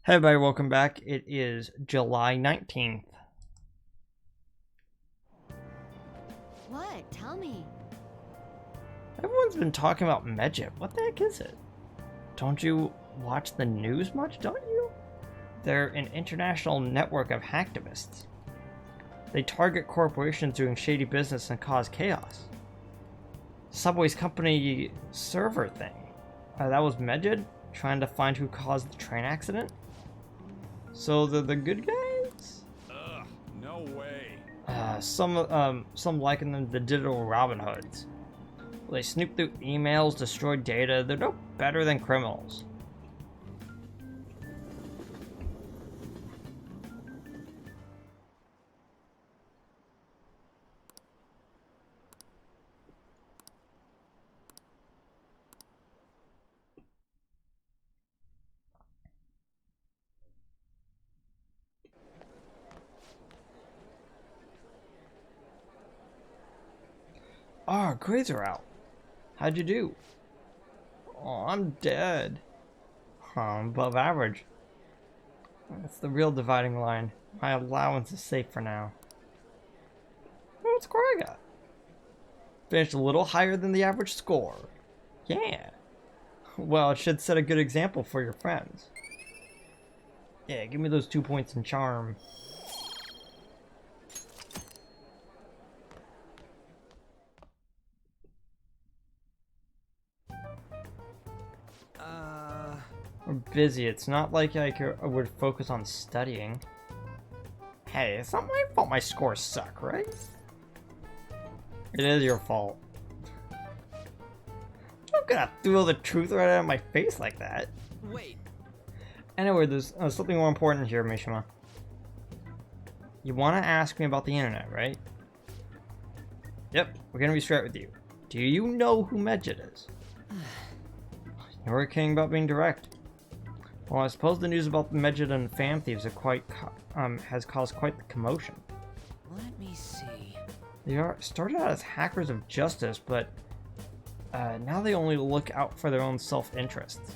Hey everybody, welcome back. It is July 19th. What? Tell me. Everyone's been talking about Medjit. What the heck is it? Don't you watch the news much, don't you? They're an international network of hacktivists. They target corporations doing shady business and cause chaos. Subway's company server thing. That was Medjit trying to find who caused the train accident? So they're the good guys? Ugh, no way. Some liken them to digital Robin Hoods. They snoop through emails, destroy data. They're no better than criminals. Ah, grades are out. How'd you do? Oh, I'm dead. I'm above average. That's the real dividing line. My allowance is safe for now. What score I got? Finished a little higher than the average score. Yeah. Well, it should set a good example for your friends. Yeah, give me those 2 points in charm. We're busy. It's not like I would focus on studying. Hey, it's not my fault my scores suck, right? It is your fault. I'm gonna throw the truth right out of my face like that. Wait. Anyway, there's something more important here, Mishima. You want to ask me about the internet, right? Yep, we're gonna be straight with you. Do you know who Medjit is? You were kidding about being direct. Well, I suppose the news about the Medjit and fam thieves has caused quite the commotion. Let me see. They started out as hackers of justice, but now they only look out for their own self-interests.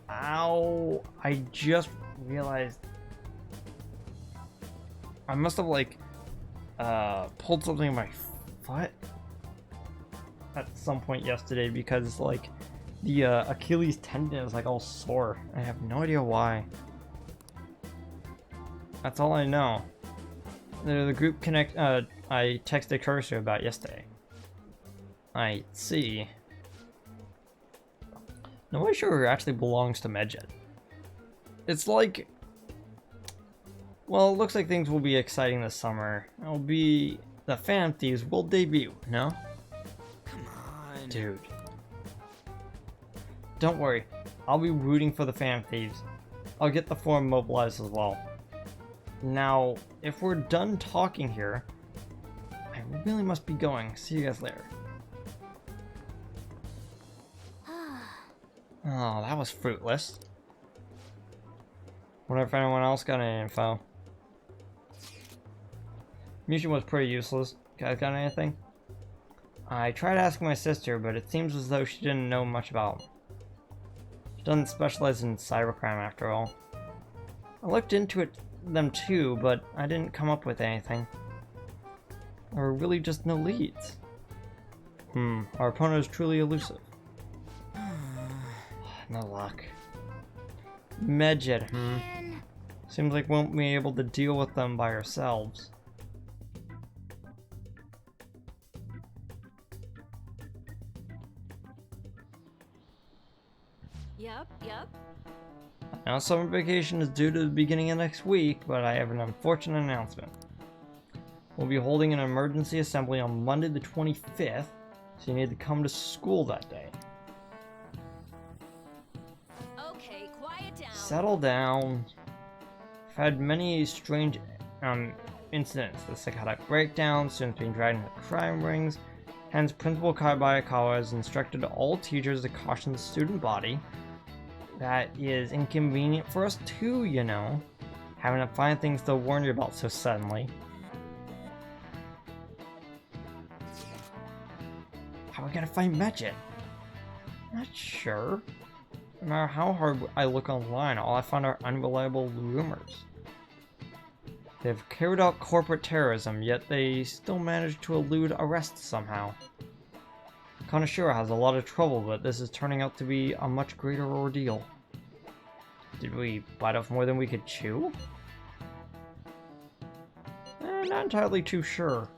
Ow! I just realized I must have pulled something in my foot at some point yesterday because the Achilles tendon is all sore. I have no idea why. That's all I know. The group connect I texted Cursor about yesterday. I see. Nobody sure who actually belongs to Medjit. It's like, well, it looks like things will be exciting this summer. It'll be the Fan Thieves will debut, no? Come on. Dude. Don't worry, I'll be rooting for the Fan Thieves. I'll get the forum mobilized as well. Now, if we're done talking here, I really must be going. See you guys later. Oh, that was fruitless. Wonder if anyone else got any info. Mission was pretty useless. Guys got anything? I tried asking my sister, but it seems as though she didn't know much about him. She doesn't specialize in cybercrime after all. I looked into them too, but I didn't come up with anything. There were really just no leads. Our opponent is truly elusive. No luck. Medjit, Seems like we won't be able to deal with them by ourselves. Yep. Now, summer vacation is due to the beginning of next week, but I have an unfortunate announcement. We'll be holding an emergency assembly on Monday the 25th, so you need to come to school that day. Okay, quiet down. Settle down. I've had many strange incidents. The psychotic breakdowns, students being dragged into crime rings. Hence, Principal Kaibayakawa has instructed all teachers to caution the student body. That is inconvenient for us too, you know. Having to find things to warn you about so suddenly. How are we gonna find Medjit? Not sure. No matter how hard I look online, all I find are unreliable rumors. They've carried out corporate terrorism, yet they still manage to elude arrest somehow. Kanashiro has a lot of trouble, but this is turning out to be a much greater ordeal. Did we bite off more than we could chew? Not entirely too sure.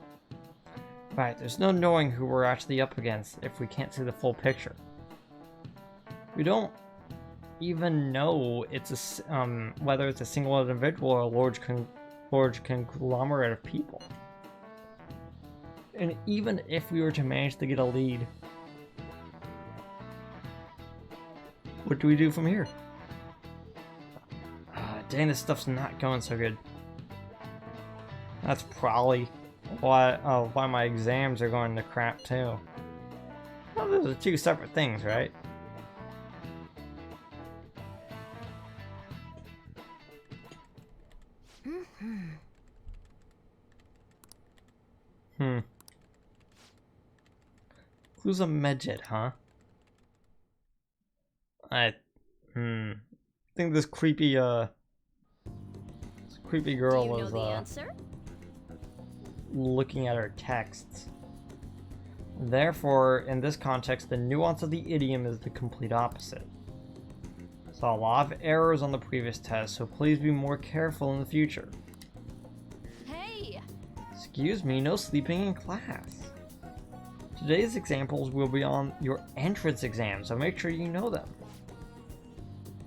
Right, there's no knowing who we're actually up against if we can't see the full picture. We don't even know it's whether it's a single individual or a large conglomerate of people. And even if we were to manage to get a lead, what do we do from here? Dang, this stuff's not going so good. That's probably why my exams are going to crap too. Well, those are two separate things, right? Who's a midget, huh? I think this creepy girl Do you know was the answer? looking at her texts. Therefore, in this context, the nuance of the idiom is the complete opposite. Saw a lot of errors on the previous test, so please be more careful in the future. Hey! Excuse me, no sleeping in class. Today's examples will be on your entrance exam, so make sure you know them.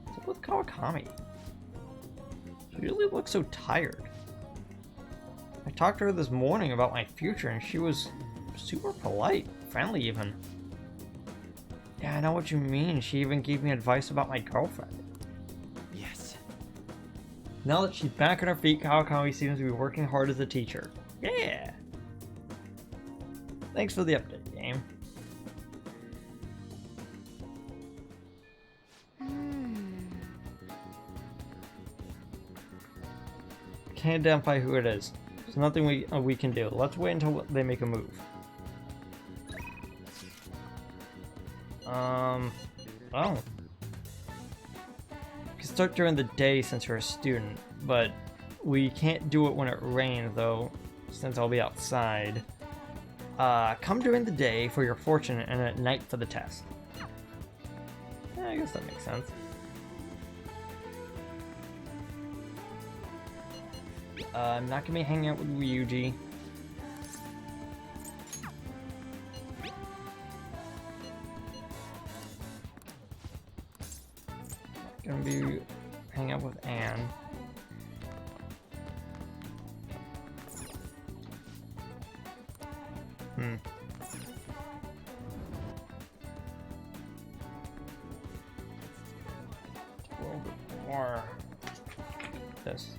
What's up with Kawakami? She usually looks so tired. I talked to her this morning about my future and she was super polite, friendly even. Yeah, I know what you mean. She even gave me advice about my girlfriend. Yes. Now that she's back on her feet, Kawakami seems to be working hard as a teacher. Yeah! Thanks for the update, game. Can't identify who it is. There's nothing we can do. Let's wait until they make a move. Oh. You can start during the day since you're a student, but we can't do it when it rains though, since I'll be outside. Come during the day for your fortune and at night for the test. Yeah, I guess that makes sense. I'm not gonna be hanging out with Ryuji. Gonna be hanging out with Anne. A little bit more. This.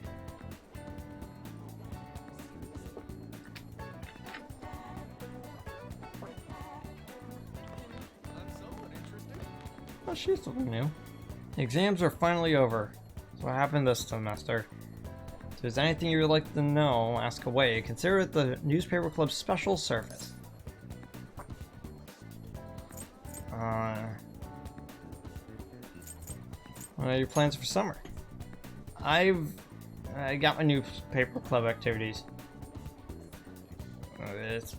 Oh, she's something new. The exams are finally over. That's what happened this semester. If there's anything you would like to know, ask away. Consider it the newspaper club's special service. What are your plans for summer? I got my newspaper club activities. It's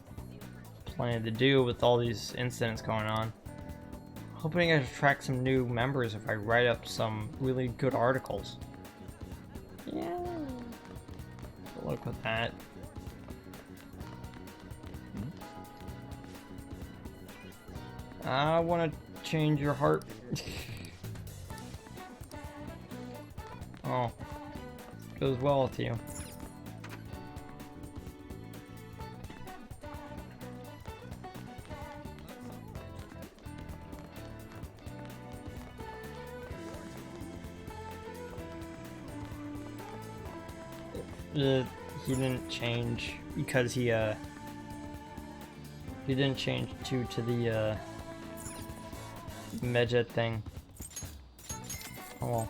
plenty to do with all these incidents going on. Hoping I attract some new members if I write up some really good articles. Yeah. Good luck with that. I want to change your heart. Oh. Goes well with you. He didn't change because he didn't change to the Medjet thing. Oh well.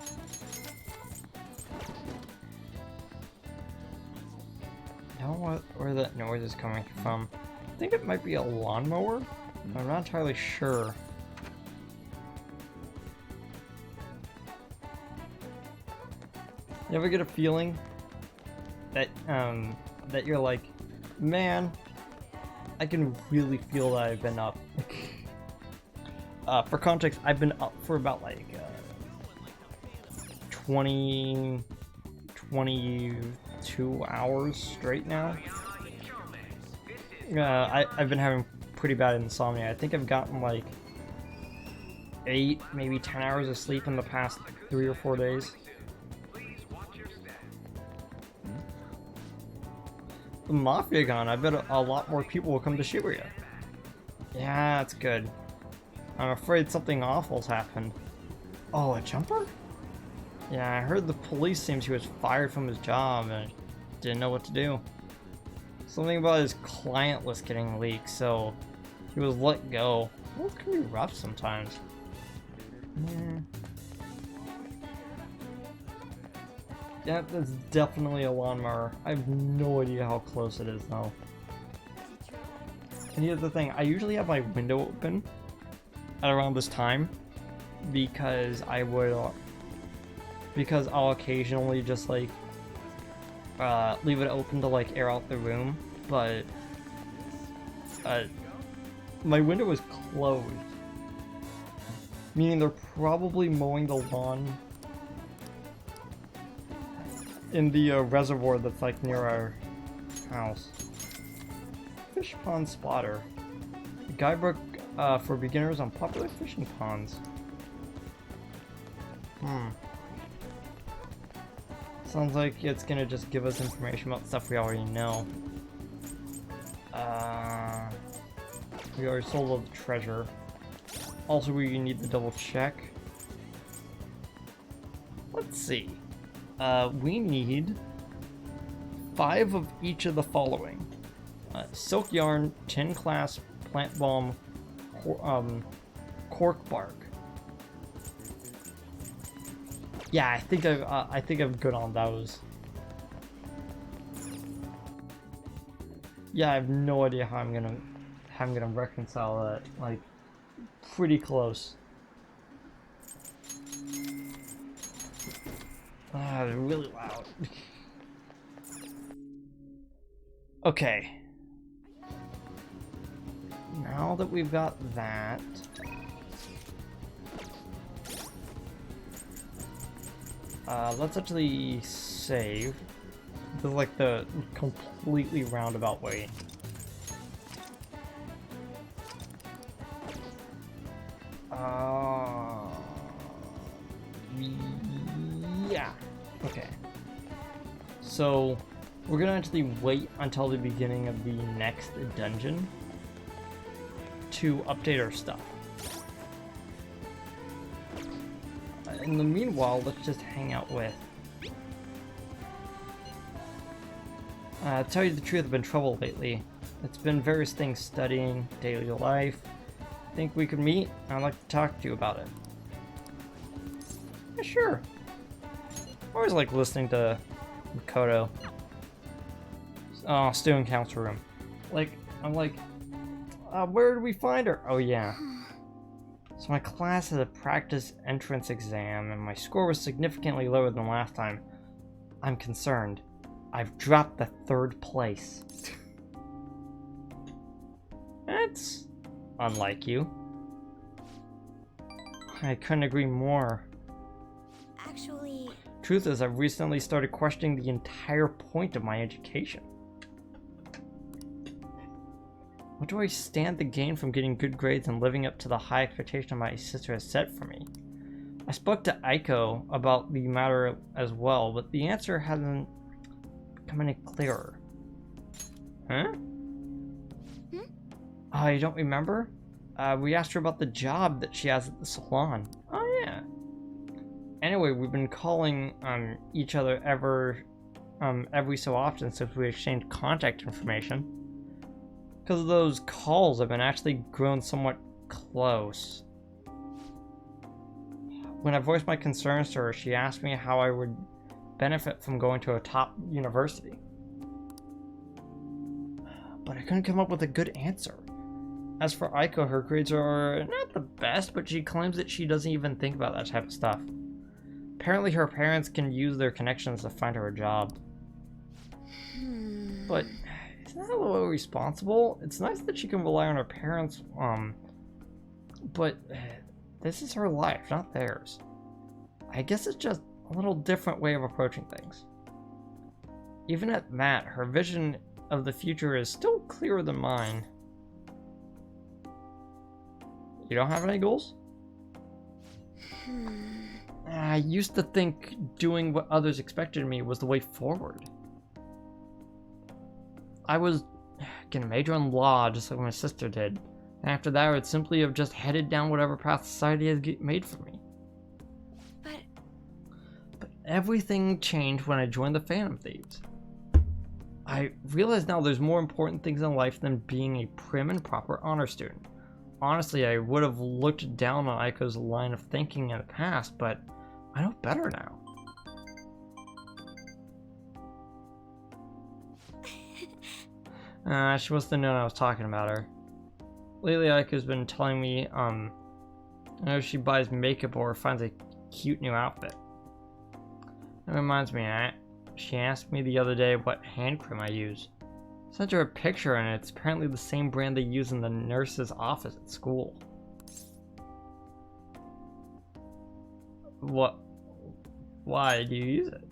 I don't know where that noise is coming from. I think it might be a lawnmower. I'm not entirely sure. You ever get a feeling that that you're like, man, I can really feel that I've been up. For context, I've been up for about like 22 hours straight now. I've been having pretty bad insomnia. I think I've gotten like 8, maybe 10 hours of sleep in the past 3 or 4 days. The Mafia gone. I bet a lot more people will come to Shibuya. Yeah, that's good. I'm afraid something awful's happened. Oh, a jumper? Yeah, I heard the police seems he was fired from his job and didn't know what to do. Something about his client list getting leaked, so he was let go. Well, it can be rough sometimes. Yeah, that's definitely a lawnmower. I have no idea how close it is though. And here's the thing, I usually have my window open at around this time because I'll occasionally just like leave it open to like air out the room, but my window is closed, meaning they're probably mowing the lawn in the reservoir that's like near our house. Fish pond spotter. Guidebook for beginners on popular fishing ponds. Sounds like it's gonna just give us information about stuff we already know. We already sold the treasure. Also, we need to double check. Let's see. We need 5 of each of the following. Silk yarn, tin clasp, plant balm, cork bark. Yeah, I think I'm good on those. Yeah, I have no idea how I'm gonna reconcile that. Like, pretty close. They're really loud. Okay. Now that we've got that, let's actually save. This is like the completely roundabout way. Yeah. Okay. So we're gonna actually wait until the beginning of the next dungeon to update our stuff. In the meanwhile, let's just hang out with. Tell you the truth, I've been in trouble lately. It's been various things: studying, daily life. Think we could meet? I'd like to talk to you about it. Yeah, sure. I always like listening to Makoto. Oh, student council room. Like, I'm like, where did we find her? Oh yeah. So my class had a practice entrance exam, and my score was significantly lower than last time. I'm concerned. I've dropped the 3rd place. That's unlike you. I couldn't agree more. Actually... Truth is, I've recently started questioning the entire point of my education. What do I stand to gain from getting good grades and living up to the high expectation my sister has set for me? I spoke to Aiko about the matter as well, but the answer hasn't become any clearer. Huh? Oh, you don't remember? We asked her about the job that she has at the salon. Oh yeah. Anyway, we've been calling each other every so often since we exchanged contact information. Because of those calls, I've been actually grown somewhat close. When I voiced my concerns to her, she asked me how I would benefit from going to a top university. But I couldn't come up with a good answer. As for Aiko, her grades are not the best, but she claims that she doesn't even think about that type of stuff. Apparently her parents can use their connections to find her a job. But isn't that a little irresponsible? It's nice that she can rely on her parents, but this is her life, not theirs. I guess it's just a little different way of approaching things. Even at that, her vision of the future is still clearer than mine. You don't have any goals? I used to think doing what others expected of me was the way forward. I was gonna major in law just like my sister did, and after that I would simply have just headed down whatever path society has made for me. But everything changed when I joined the Phantom Thieves. I realize now there's more important things in life than being a prim and proper honor student. Honestly, I would have looked down on Aiko's line of thinking in the past, but I know better now. She must have known I was talking about her. Lately, Aiko's been telling me, I know she buys makeup or finds a cute new outfit. That reminds me, she asked me the other day what hand cream I use. I sent her a picture and it's apparently the same brand they use in the nurse's office at school. What? Why do you use it?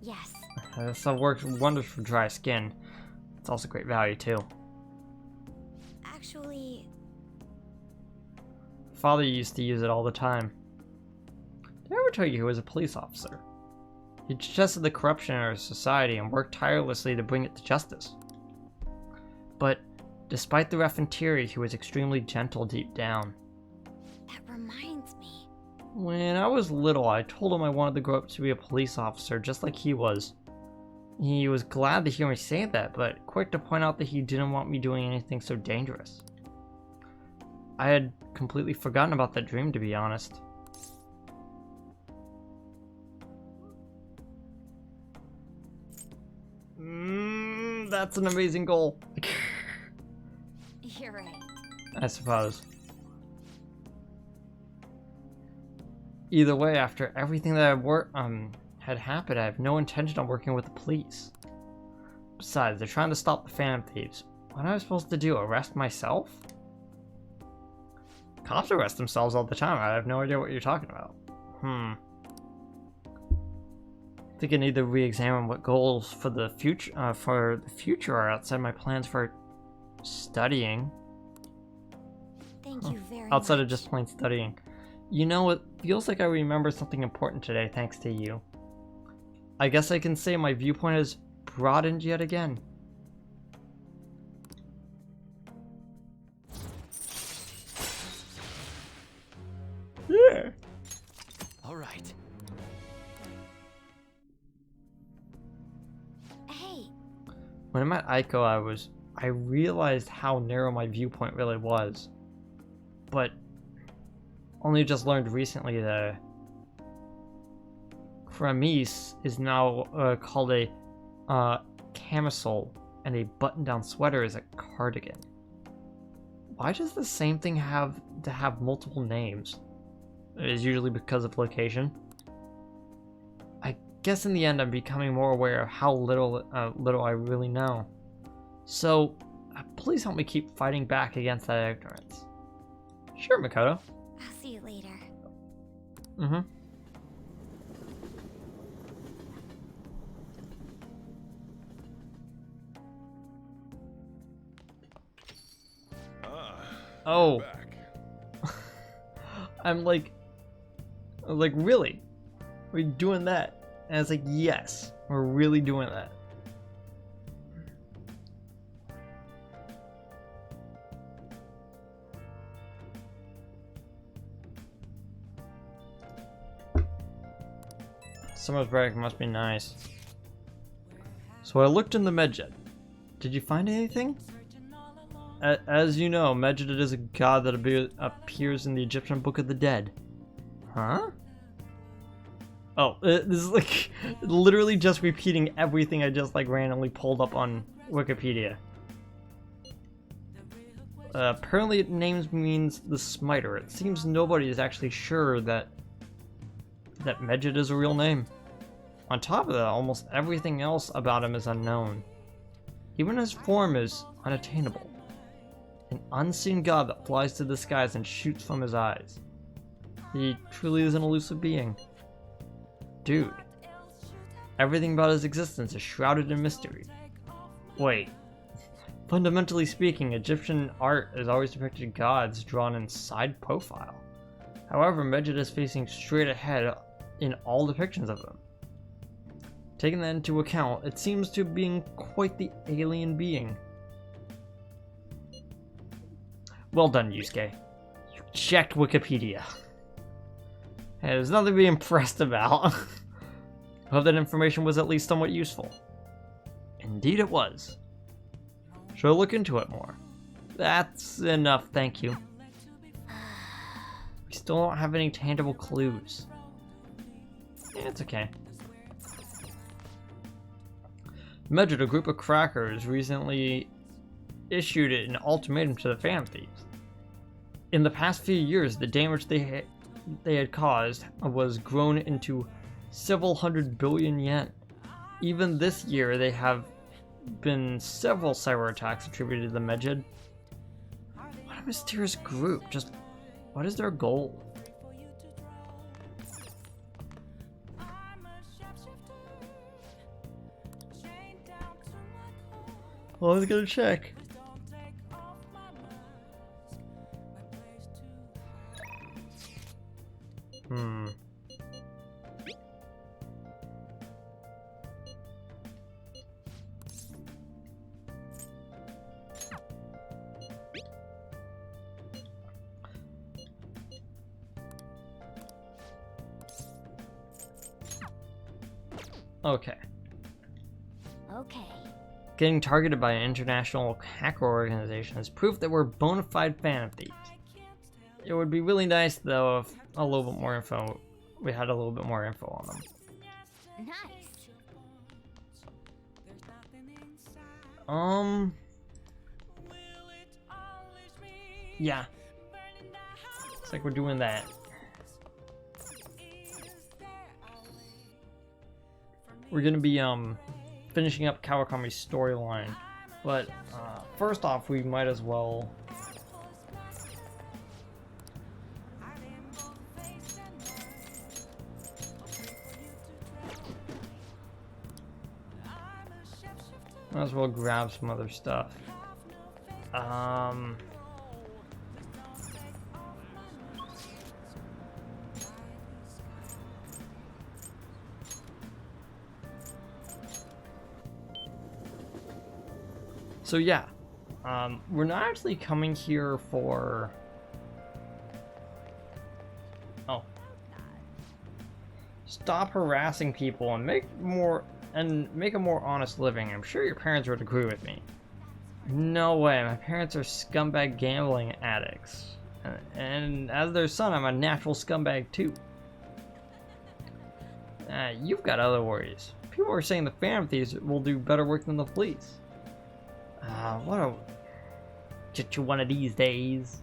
Yes. This stuff works wonders for dry skin. It's also great value too. Actually, Father used to use it all the time. Did I ever tell you he was a police officer? He detested the corruption in our society and worked tirelessly to bring it to justice. But despite the rough interior, he was extremely gentle deep down. that reminds me. When I was little, I told him I wanted to grow up to be a police officer just like he was. He was glad to hear me say that, but quick to point out that he didn't want me doing anything so dangerous. I had completely forgotten about that dream, to be honest. That's an amazing goal. You're right. I suppose. Either way, after everything that had happened, I have no intention of working with the police. Besides, they're trying to stop the Phantom Thieves. What am I supposed to do? Arrest myself? Cops arrest themselves all the time. I have no idea what you're talking about. I think I need to re-examine what goals for the future are outside my plans for studying. Thank you very much. Outside of just plain studying. You know, it feels like I remember something important today thanks to you. I guess I can say my viewpoint has broadened yet again. Yeah. All right. Hey, When I met Aiko, I realized how narrow my viewpoint really was. But only just learned recently that Kramis is now called a camisole, and a button-down sweater is a cardigan. Why does the same thing have to have multiple names? It is usually because of location. I guess in the end I'm becoming more aware of how little I really know. So, please help me keep fighting back against that ignorance. Sure, Makoto. I'll see you later. Mm-hmm. Oh. Back. I'm like, really? We're doing that? And it's like, yes, we're really doing that. Summer's break must be nice. So I looked in the Medjed. Did you find anything? As you know, Medjed is a god that appears in the Egyptian Book of the Dead. Huh? Oh, this is like literally just repeating everything I just like randomly pulled up on Wikipedia. Apparently it names means the smiter. It seems nobody is actually sure that that Medjed is a real name. On top of that, almost everything else about him is unknown. Even his form is unattainable. An unseen god that flies to the skies and shoots from his eyes. He truly is an elusive being. Dude, everything about his existence is shrouded in mystery. Wait, fundamentally speaking, Egyptian art has always depicted gods drawn in side profile. However, Medjed is facing straight ahead in all depictions of them. Taking that into account, it seems to be quite the alien being. Well done, Yusuke. You checked Wikipedia. Hey, there's nothing to be impressed about. I hope that information was at least somewhat useful. Indeed it was. Should I look into it more? That's enough, thank you. We still don't have any tangible clues. Yeah, it's okay. Medjed, a group of crackers, recently issued an ultimatum to the Phantom Thieves. In the past few years, the damage they had caused was grown into several hundred billion yen. Even this year, there have been several cyber attacks attributed to the Medjed. What a mysterious group. Just, what is their goal? Well, I was gonna check. Okay. Okay. Getting targeted by an international hacker organization is proof that we're bona fide Phantom Thieves. It would be really nice, though, if a little bit more info, we had a little bit more info on them. Nice. Yeah. Looks like we're doing that. We're gonna be, finishing up Kawakami's storyline, but, first off, we might as well... Might as well grab some other stuff. So yeah, we're not actually coming here for... Oh. Stop harassing people and make a more honest living. I'm sure your parents would agree with me. No way, my parents are scumbag gambling addicts. And as their son, I'm a natural scumbag too. You've got other worries. People are saying the Phantom Thieves will do better work than the police. Get you one of these days.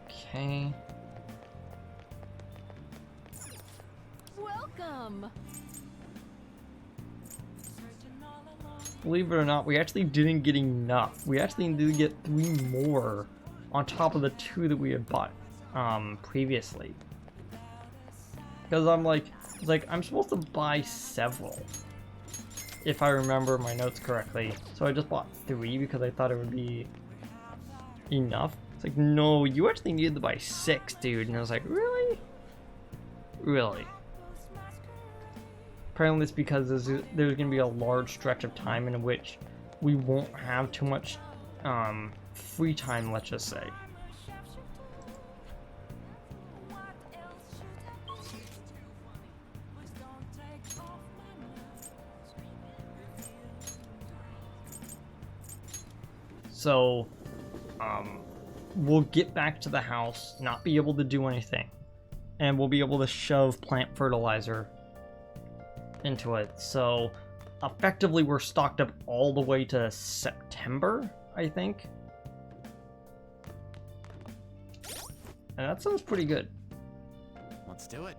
Okay. Welcome. Believe it or not, we actually didn't get enough. We actually needed to get 3 more on top of the 2 that we had bought previously. Because I'm like I'm supposed to buy several, if I remember my notes correctly. So I just bought 3 because I thought it would be enough. It's like, no, you actually needed to buy 6, dude. And I was like, really? Really? Apparently it's because there's going to be a large stretch of time in which we won't have too much free time, let's just say. So, we'll get back to the house, not be able to do anything, and we'll be able to shove plant fertilizer into it. So, effectively we're stocked up all the way to September, I think. And that sounds pretty good. Let's do it.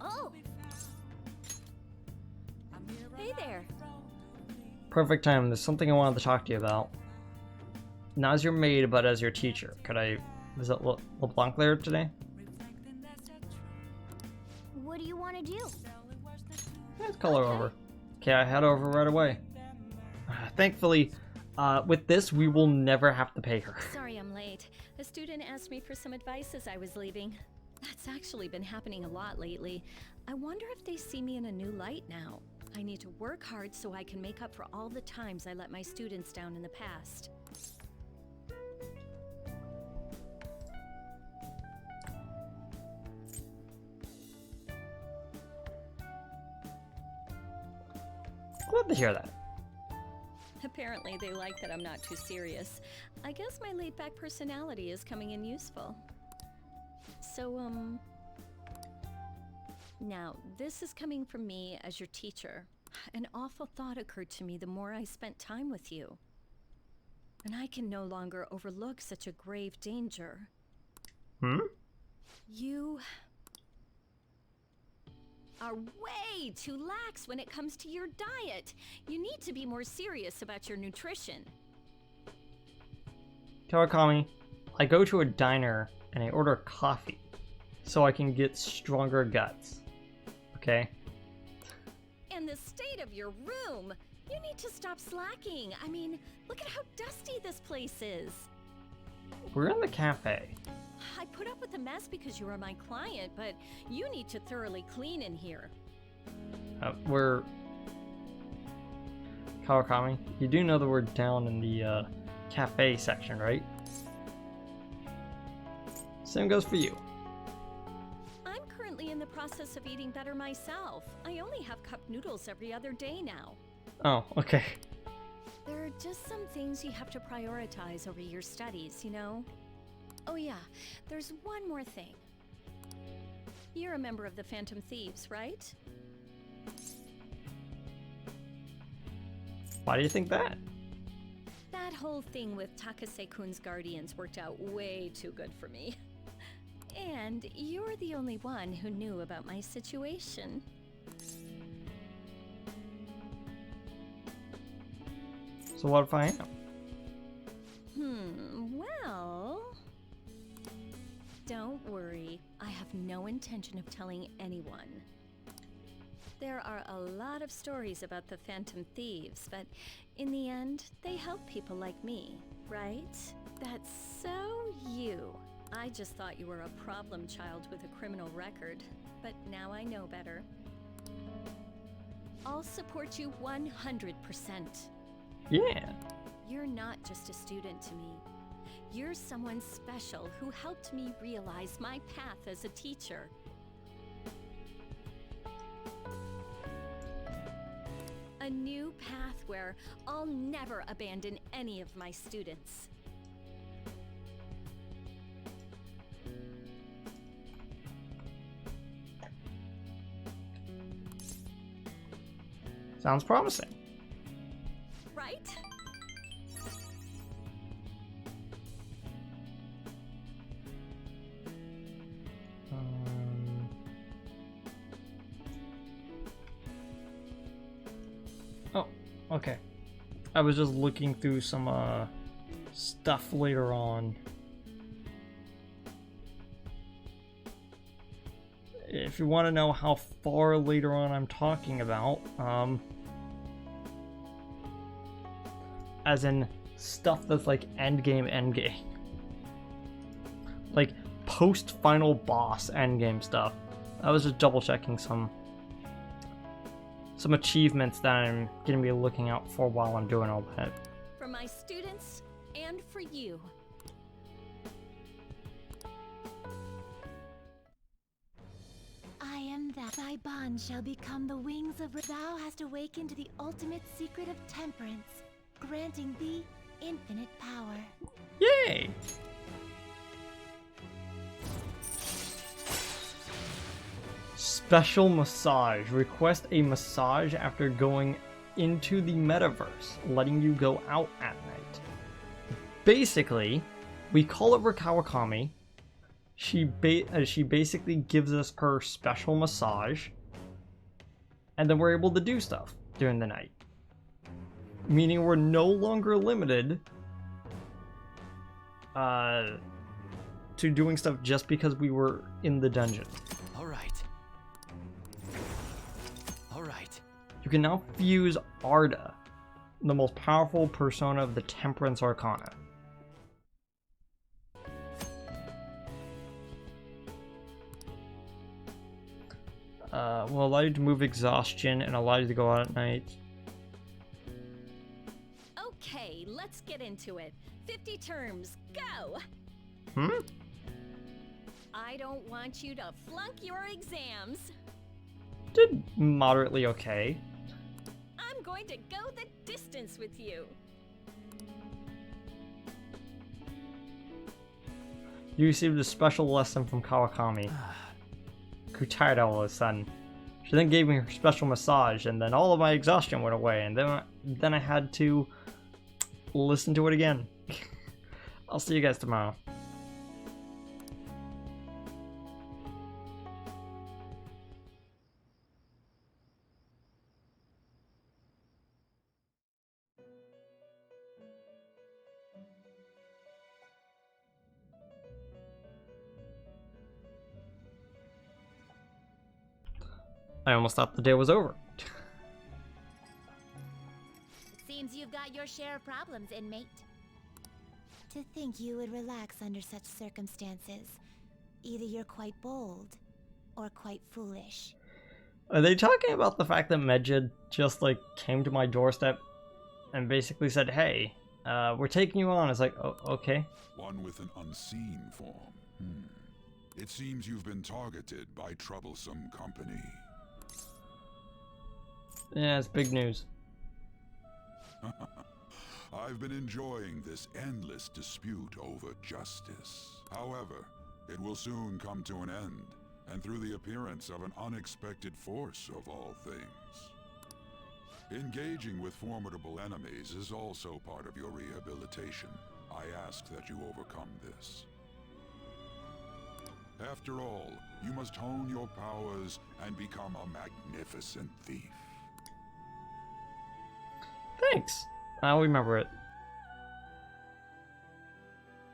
Oh! Hey there. Perfect time. There's something I wanted to talk to you about. Not as your maid, but as your teacher. Could I visit LeBlanc later today? What do you want to do? Let's call her over. Okay, I head over right away. Thankfully, with this, we will never have to pay her. Sorry I'm late. A student asked me for some advice as I was leaving. That's actually been happening a lot lately. I wonder if they see me in a new light now. I need to work hard so I can make up for all the times I let my students down in the past. Glad to hear that. Apparently they like that I'm not too serious. I guess my laid-back personality is coming in useful. So, now, this is coming from me as your teacher. An awful thought occurred to me the more I spent time with you. And I can no longer overlook such a grave danger. You are way too lax when it comes to your diet. You need to be more serious about your nutrition. Kawakami, I go to a diner and I order coffee so I can get stronger guts. Okay? And the state of your room. You need to stop slacking. I mean, look at how dusty this place is. We're in the cafe. I put up with the mess because you are my client, but you need to thoroughly clean in here. We're... Kawakami, you do know that we're down in the cafe section, right? Same goes for you. I'm currently in the process of eating better myself. I only have cup noodles every other day now. Oh, okay. There are just some things you have to prioritize over your studies, you know? Oh yeah, there's one more thing. You're a member of the Phantom Thieves, right? Why do you think that? That whole thing with Takase-kun's guardians worked out way too good for me. And you're the only one who knew about my situation. So what if I am? Well... Don't worry, I have no intention of telling anyone. There are a lot of stories about the Phantom Thieves, but in the end, they help people like me, right? That's so you. I just thought you were a problem child with a criminal record, but now I know better. I'll support you 100%. Yeah. You're not just a student to me. You're someone special who helped me realize my path as a teacher. A new path where I'll never abandon any of my students. Sounds promising. Right? Oh, okay. I was just looking through some stuff later on. If you want to know how far later on I'm talking about, as in stuff that's like endgame. Like post-final boss endgame stuff. I was just double checking some achievements that I'm gonna be looking out for while I'm doing all that. For my students and for you. I am that thy bond shall become the wings of... Thou hast awakened to the ultimate secret of temperance, granting thee infinite power. Yay! Special massage. Request a massage after going into the metaverse, letting you go out at night. Basically, we call over Kawakami. She basically gives us her special massage, and then we're able to do stuff during the night. Meaning we're no longer limited to doing stuff just because we were in the dungeon. All right. All right. You can now fuse Arda, the most powerful persona of the Temperance Arcana. Will allow you to move exhaustion and allow you to go out at night. Okay, let's get into it. 50 terms, go! I don't want you to flunk your exams. Did moderately okay. I'm going to go the distance with you. You received a special lesson from Kawakami. Grew tired all of a sudden. She then gave me her special massage, and then all of my exhaustion went away, and then I had to listen to it again. I'll see you guys tomorrow. I almost thought the day was over. Seems you've got your share of problems, inmate. To think you would relax under such circumstances. Either you're quite bold, or quite foolish. Are they talking about the fact that Medjed just like came to my doorstep and basically said, "Hey, we're taking you on"? It's like, oh, okay. One with an unseen form. It seems you've been targeted by troublesome company. Yeah, it's big news. I've been enjoying this endless dispute over justice. However, it will soon come to an end, and through the appearance of an unexpected force of all things. Engaging with formidable enemies is also part of your rehabilitation. I ask that you overcome this. After all, you must hone your powers and become a magnificent thief. Thanks. I'll remember it.